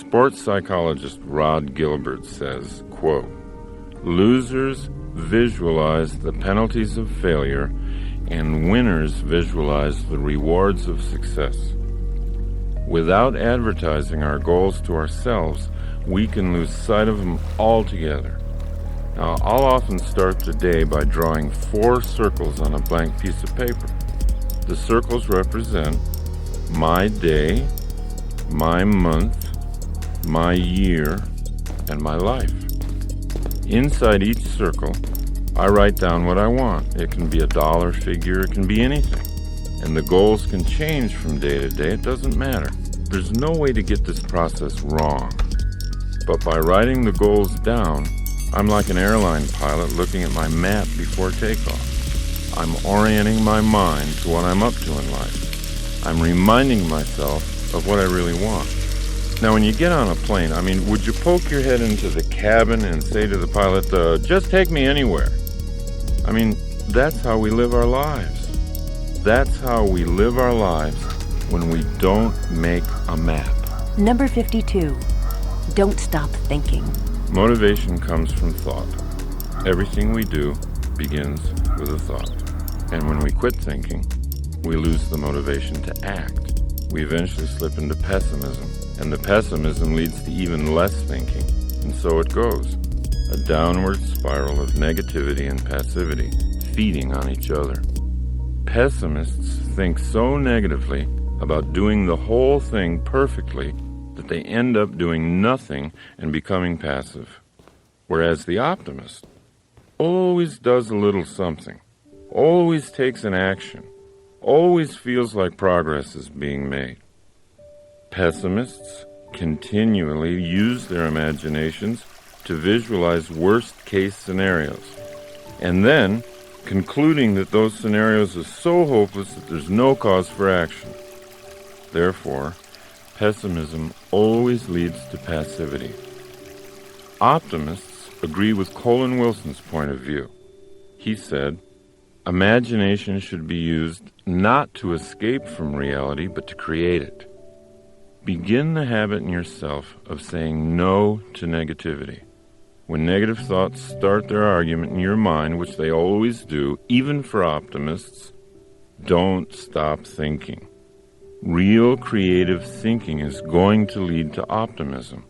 Sports psychologist Rod Gilbert says, quote, "Losers visualize the penalties of failure and winners visualize the rewards of success. Without advertising our goals to ourselves, we can lose sight of them altogether." Now, I'll often start the day by drawing 4 circles on a blank piece of paper. The circles represent my day, my month, my year, and my life. Inside each circle, I write down what I want. It can be a dollar figure, it can be anything. And the goals can change from day to day, it doesn't matter. There's no way to get this process wrong. But by writing the goals down, I'm like an airline pilot looking at my map before takeoff. I'm orienting my mind to what I'm up to in life. I'm reminding myself of what I really want. Now, when you get on a plane, would you poke your head into the cabin and say to the pilot, just take me anywhere? That's how we live our lives. That's how we live our lives when we don't make a map. Number 52. Don't stop thinking. Motivation comes from thought. Everything we do begins with a thought. And when we quit thinking, we lose the motivation to act. We eventually slip into pessimism, and the pessimism leads to even less thinking, and so it goes. A downward spiral of negativity and passivity, feeding on each other. Pessimists think so negatively about doing the whole thing perfectly that they end up doing nothing and becoming passive. Whereas the optimist always does a little something, always takes an action, always feels like progress is being made. Pessimists continually use their imaginations to visualize worst-case scenarios, and then concluding that those scenarios are so hopeless that there's no cause for action. Therefore, pessimism always leads to passivity. Optimists agree with Colin Wilson's point of view. He said, "Imagination should be used not to escape from reality, but to create it." Begin the habit in yourself of saying no to negativity. When negative thoughts start their argument in your mind, which they always do, even for optimists, don't stop thinking. Real creative thinking is going to lead to optimism,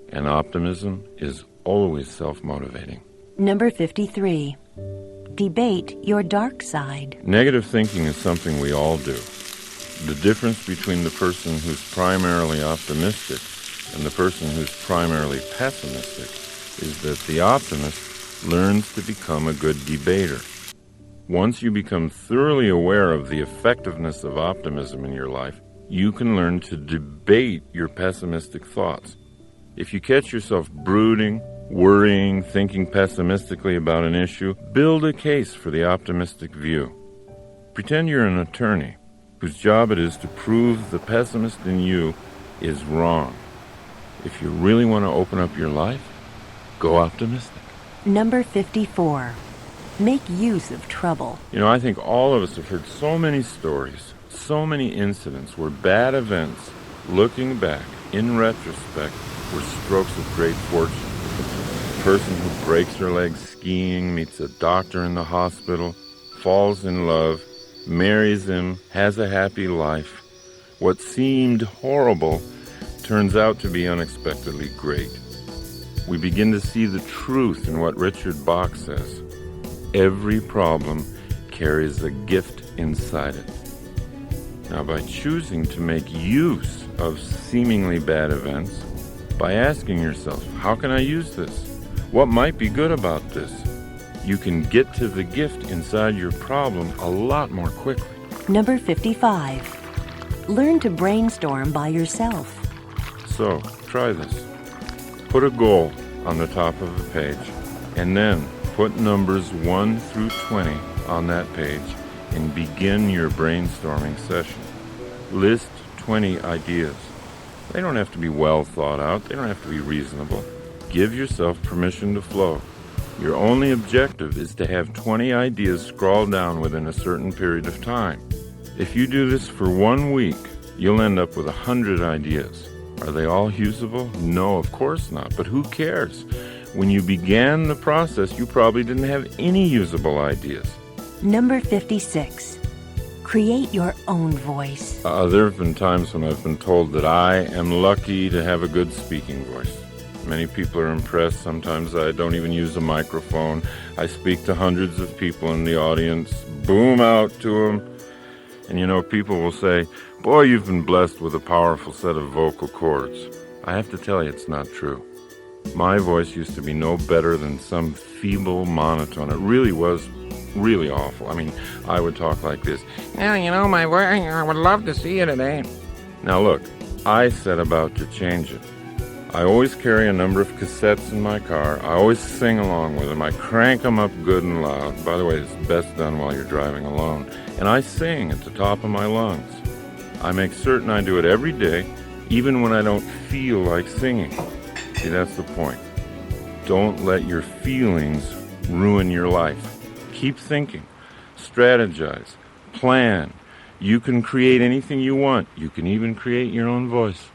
and optimism is always self-motivating. Number 53. Debate your dark side. Negative thinking is something we all do. The difference between the person who's primarily optimistic and the person who's primarily pessimistic is that the optimist learns to become a good debater. Once you become thoroughly aware of the effectiveness of optimism in your life, you can learn to debate your pessimistic thoughts. If you catch yourself brooding, worrying, thinking pessimistically about an issue, build a case for the optimistic view. Pretend you're an attorney whose job it is to prove the pessimist in you is wrong. If you really want to open up your life, go optimistic. Number 54. Make use of trouble. I think all of us have heard so many stories, so many incidents where bad events, looking back, in retrospect, were strokes of great fortune. A person who breaks her leg skiing, meets a doctor in the hospital, falls in love, marries him, has a happy life. What seemed horrible turns out to be unexpectedly great. We begin to see the truth in what Richard Bach says. Every problem carries a gift inside it. Now, by choosing to make use of seemingly bad events, by asking yourself, how can I use this? What might be good about this? You can get to the gift inside your problem a lot more quickly. Number 55. Learn to brainstorm by yourself. So, try this. Put a goal on the top of a page, and then put numbers 1 through 20 on that page and begin your brainstorming session. List 20 ideas. They don't have to be well thought out. They don't have to be reasonable. Give yourself permission to flow. Your only objective is to have 20 ideas scrawled down within a certain period of time. If you do this for 1 week, you'll end up with 100 ideas. Are they all usable? No, of course not. But who cares? When you began the process, you probably didn't have any usable ideas. Number 56. Create your own voice. There have been times when I've been told that I am lucky to have a good speaking voice. Many people are impressed. Sometimes I don't even use a microphone. I speak to hundreds of people in the audience, boom out to them. And you know, people will say, boy, you've been blessed with a powerful set of vocal cords. I have to tell you, it's not true. My voice used to be no better than some feeble monotone. It really was really awful. I mean, I would talk like this. Well, you know, my boy, I would love to see you today. Now look, I set about to change it. I always carry a number of cassettes in my car. I always sing along with them. I crank them up good and loud. By the way, it's best done while you're driving alone. And I sing at the top of my lungs. I make certain I do it every day, even when I don't feel like singing. See, that's the point. Don't let your feelings ruin your life. Keep thinking, strategize, plan. You can create anything you want. You can even create your own voice.